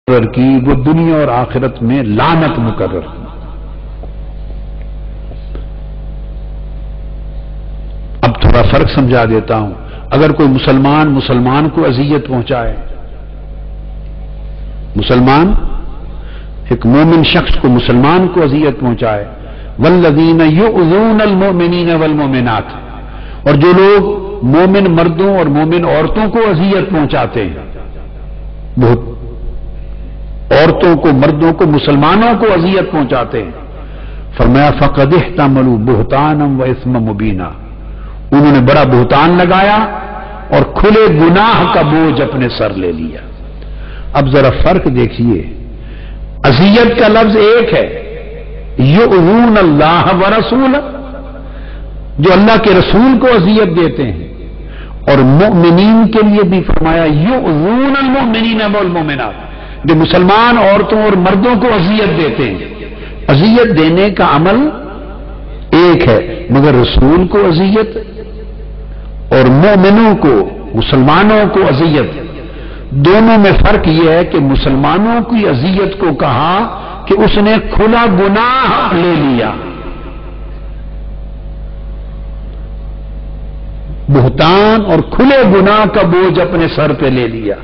مقرر کی وہ دنیا اور آخرت میں لعنت مقرر کی۔ اب تھوڑا فرق سمجھا دیتا ہوں۔ اگر کوئی مسلمان کو اذیت پہنچائے، مسلمان ایک مومن شخص کو مسلمان کو اذیت پہنچائے، والذین یؤذون المؤمنین والمؤمنات، اور جو لوگ مومن مردوں اور مومن عورتوں کو اذیت پہنچاتے ہیں، بہت عورتوں کو مردوں کو مسلمانوں کو اذیت پہنچاتے ہیں، فرمایا فقد احتملوا بہتانا و اثما مبینا، انہوں نے بڑا بہتان لگایا اور کھلے گناہ کا بوجھ اپنے سر لے لیا۔ اب ذرا فرق دیکھیے، اذیت کا لفظ ایک ہے، یؤذون اللہ ورسولہ، جو اللہ کے رسول کو اذیت دیتے ہیں، اور مؤمنین کے لیے بھی فرمایا یؤذون المؤمنین والمؤمنات، جو مسلمان عورتوں اور مردوں کو اذیت دیتے ہیں۔ اذیت دینے کا عمل ایک ہے، مگر رسول کو اذیت اور مومنوں کو مسلمانوں کو اذیت، دونوں میں فرق یہ ہے کہ مسلمانوں کی اذیت کو کہا کہ اس نے کھلا گناہ لے لیا، بہتان اور کھلے گناہ کا بوجھ اپنے سر پہ لے لیا۔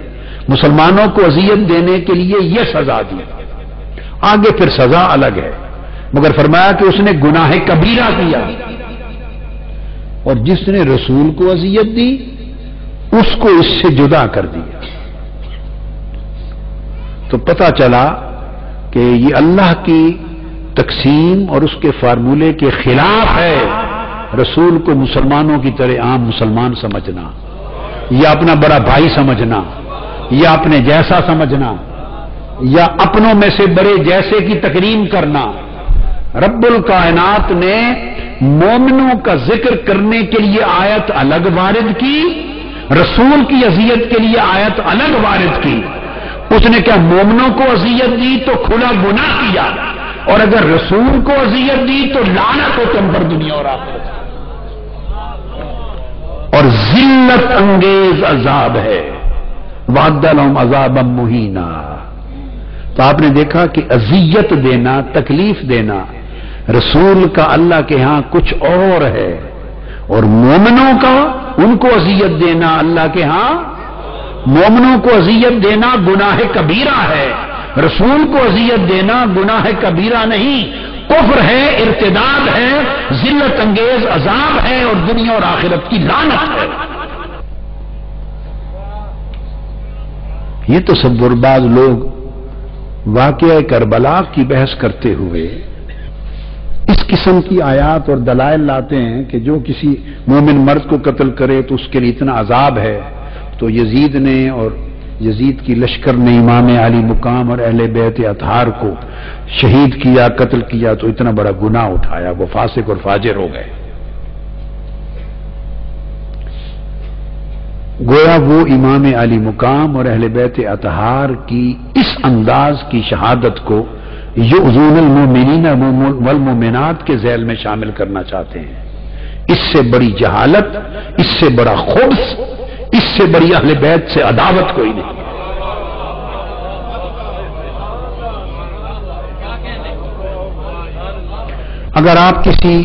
مسلمانوں کو اذیت دینے کے لیے یہ سزا دی، آگے پھر سزا الگ ہے، مگر فرمایا کہ اس نے گناہ کبیرہ کیا، اور جس نے رسول کو اذیت دی اس کو اس سے جدا کر دیا۔ تو پتہ چلا کہ یہ اللہ کی تقسیم اور اس کے فارمولے کے خلاف ہے رسول کو مسلمانوں کی طرح عام مسلمان سمجھنا، یا اپنا بڑا بھائی سمجھنا، یا اپنے جیسا سمجھنا، یا اپنوں میں سے بڑے جیسے کی تکریم کرنا۔ رب الکائنات نے مومنوں کا ذکر کرنے کے لیے آیت الگ وارد کی، رسول کی اذیت کے لیے آیت الگ وارد کی۔ اس نے کیا مومنوں کو اذیت دی تو کھلا گناہ کیا، اور اگر رسول کو اذیت دی تو لعنت ہو تم پر دنیا اور آخرت، اور ذلت انگیز عذاب ہے، وعد لهم عذابا مہینا۔ تو آپ نے دیکھا کہ اذیت دینا، تکلیف دینا رسول کا اللہ کے ہاں کچھ اور ہے، اور مومنوں کا ان کو اذیت دینا اللہ کے ہاں، مومنوں کو اذیت دینا گناہ کبیرہ ہے، رسول کو اذیت دینا گناہ کبیرہ نہیں، کفر ہے، ارتداد ہے، ذلت انگیز عذاب ہے، اور دنیا اور آخرت کی لعنت ہے۔ یہ تصور بعض لوگ واقعہ کربلا کی بحث کرتے ہوئے اس قسم کی آیات اور دلائل لاتے ہیں کہ جو کسی مومن مرد کو قتل کرے تو اس کے لیے اتنا عذاب ہے، تو یزید نے اور یزید کی لشکر نے امام علی مقام اور اہل بیت اطہار کو شہید کیا، قتل کیا، تو اتنا بڑا گناہ اٹھایا، وہ فاسق اور فاجر ہو گئے۔ گویا وہ امام علی مقام اور اہل بیت اطہار کی اس انداز کی شہادت کو یؤذون المؤمنین والمؤمنات کے ذیل میں شامل کرنا چاہتے ہیں۔ اس سے بڑی جہالت، اس سے بڑا خبث، اس سے بڑی اہل بیت سے عداوت کوئی نہیں۔ اگر آپ کسی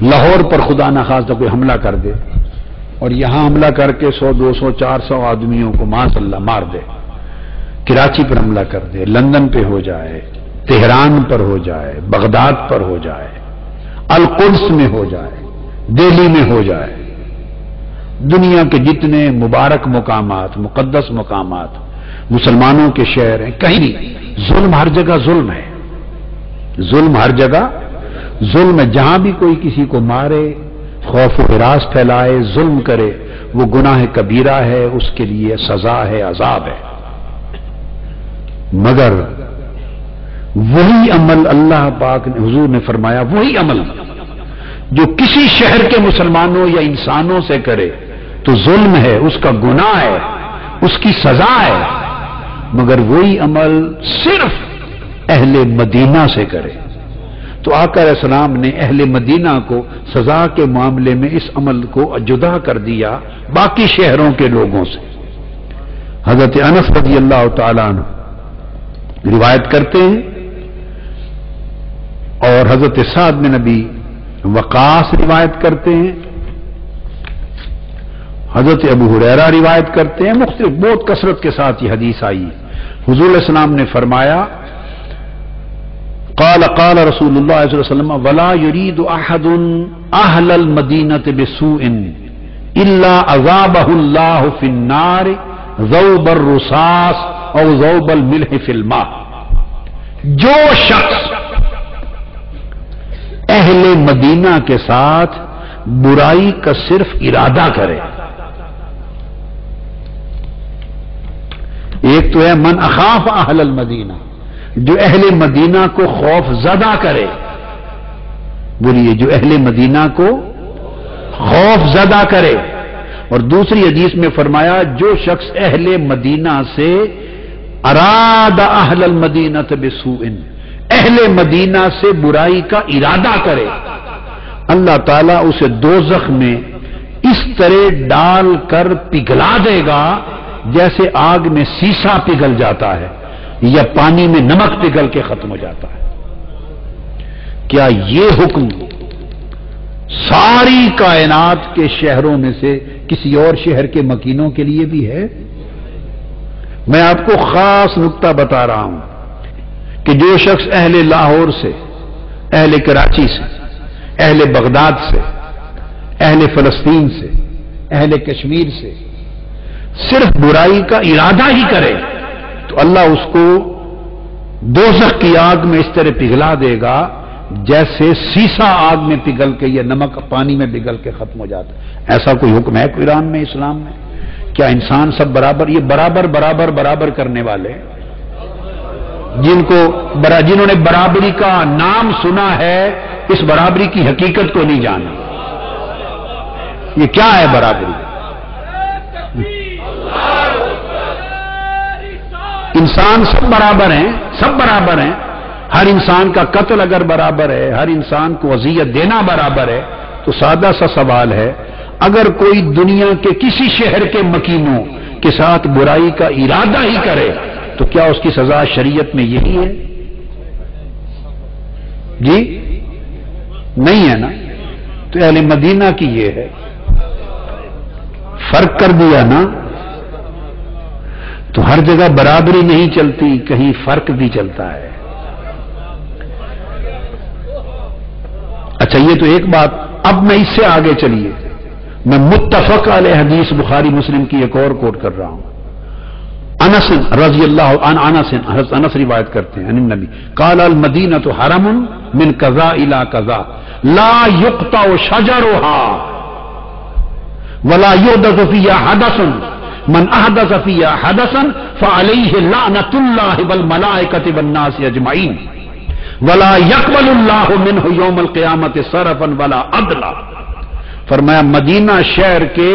لاہور پر خدا نخواستہ کوئی حملہ کر دے اور یہاں حملہ کر کے 100 200 400 آدمیوں کو معاذ اللہ مار دے، کراچی پر حملہ کر دے، لندن پہ ہو جائے، تہران پر ہو جائے، بغداد پر ہو جائے، القدس میں ہو جائے، دہلی میں ہو جائے، دنیا کے جتنے مبارک مقامات، مقدس مقامات، مسلمانوں کے شہر ہیں، کہیں بھی ظلم ہر جگہ ظلم ہے، ظلم ہر جگہ ظلم ہے۔ جہاں بھی کوئی کسی کو مارے، خوف و ہراس پھیلائے، ظلم کرے، وہ گناہ کبیرہ ہے، اس کے لیے سزا ہے، عذاب ہے۔ مگر وہی عمل اللہ پاک نے، حضور نے فرمایا، وہی عمل جو کسی شہر کے مسلمانوں یا انسانوں سے کرے تو ظلم ہے، اس کا گناہ ہے، اس کی سزا ہے، مگر وہی عمل صرف اہل مدینہ سے کرے تو آقا علیہ السلام نے اہل مدینہ کو سزا کے معاملے میں اس عمل کو جدا کر دیا باقی شہروں کے لوگوں سے۔ حضرت انس رضی اللہ تعالیٰ عنہ روایت کرتے ہیں، اور حضرت سعد بن ابی وقاص روایت کرتے ہیں، حضرت ابو ہریرہ روایت کرتے ہیں، مختلف بہت کثرت کے ساتھ یہ حدیث آئی ہے۔ حضور علیہ السلام نے فرمایا قال قال رسول اللہ صلی اللہ علیہ وسلم ولا يريد احد اهل المدینہ بسوء الا عذابه الله في النار ذوب الرصاص او ذوب الملح في الماء۔ جو شخص اہل مدینہ کے ساتھ برائی کا صرف ارادہ کرے، ایک تو ہے من اخاف اہل المدینہ، جو اہل مدینہ کو خوف زدہ کرے، بولیے جو اہل مدینہ کو خوف زدہ کرے، اور دوسری حدیث میں فرمایا جو شخص اہل مدینہ سے اراد اہل المدینہ بسوء، اہل مدینہ سے برائی کا ارادہ کرے، اللہ تعالیٰ اسے دوزخ میں اس طرح ڈال کر پگھلا دے گا جیسے آگ میں سیسا پگھل جاتا ہے یا پانی میں نمک پگھل کے ختم ہو جاتا ہے۔ کیا یہ حکم ساری کائنات کے شہروں میں سے کسی اور شہر کے مکینوں کے لیے بھی ہے؟ میں آپ کو خاص نقطہ بتا رہا ہوں کہ جو شخص اہل لاہور سے، اہل کراچی سے، اہل بغداد سے، اہل فلسطین سے، اہل کشمیر سے صرف برائی کا ارادہ ہی کرے تو اللہ اس کو دوزخ کی آگ میں اس طرح پگھلا دے گا جیسے سیسا آگ میں پگھل کے یا نمک پانی میں پگھل کے ختم ہو جاتا ہے۔ ایسا کوئی حکم ہے قرآن میں، اسلام میں؟ کیا انسان سب برابر؟ یہ برابر برابر برابر کرنے والے جنہوں نے برابری کا نام سنا ہے اس برابری کی حقیقت کو نہیں جانا۔ یہ کیا ہے برابری؟ انسان سب برابر ہیں، سب برابر ہیں، ہر انسان کا قتل اگر برابر ہے، ہر انسان کو اذیت دینا برابر ہے، تو سادہ سا سوال ہے اگر کوئی دنیا کے کسی شہر کے مکینوں کے ساتھ برائی کا ارادہ ہی کرے تو کیا اس کی سزا شریعت میں یہی ہے؟ جی نہیں ہے نا؟ تو اہل مدینہ کی یہ ہے، فرق کر دیا نا، تو ہر جگہ برابری نہیں چلتی، کہیں فرق بھی چلتا ہے۔ اچھا یہ تو ایک بات، اب میں اس سے آگے چلیے، میں متفق علیہ حدیث بخاری مسلم کی ایک اور کوٹ کر رہا ہوں۔ انس رضی اللہ عنہ، حضرت انس روایت کرتے ہیں عن النبی قال المدینۃ حرم من کذا الی کذا لا یقطع شجرها ولا یحدث فیہا حدث من احدث فیہا حدثا فعلیہ لعنۃ اللہ والملائکۃ والناس اجمعین ولا يقبل اللہ منہ یوم القیامۃ صرفا ولا عدلا۔ فرمایا مدینہ شہر کے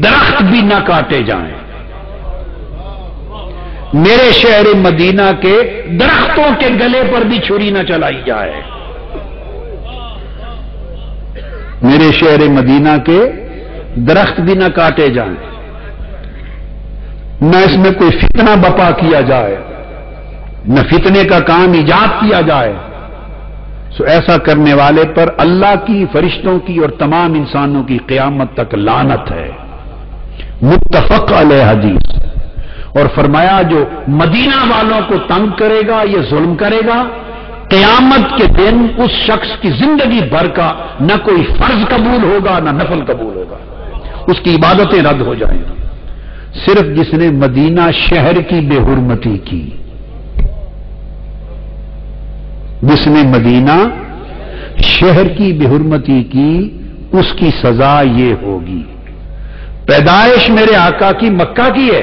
درخت بھی نہ کاٹے جائیں، میرے شہر مدینہ کے درختوں کے گلے پر بھی چھری نہ چلائی جائے، میرے شہر مدینہ کے درخت بھی نہ کاٹے جائیں، نہ اس میں کوئی فتنہ بپا کیا جائے، نہ فتنے کا کام ایجاد کیا جائے۔ سو ایسا کرنے والے پر اللہ کی، فرشتوں کی اور تمام انسانوں کی قیامت تک لعنت ہے۔ متفق علیہ حدیث۔ اور فرمایا جو مدینہ والوں کو تنگ کرے گا، یہ ظلم کرے گا، قیامت کے دن اس شخص کی زندگی بھر کا نہ کوئی فرض قبول ہوگا نہ نفل قبول ہوگا، اس کی عبادتیں رد ہو جائیں گی۔ صرف جس نے مدینہ شہر کی بے حرمتی کی، جس نے مدینہ شہر کی بے حرمتی کی، اس کی سزا یہ ہوگی۔ پیدائش میرے آقا کی مکہ کی ہے،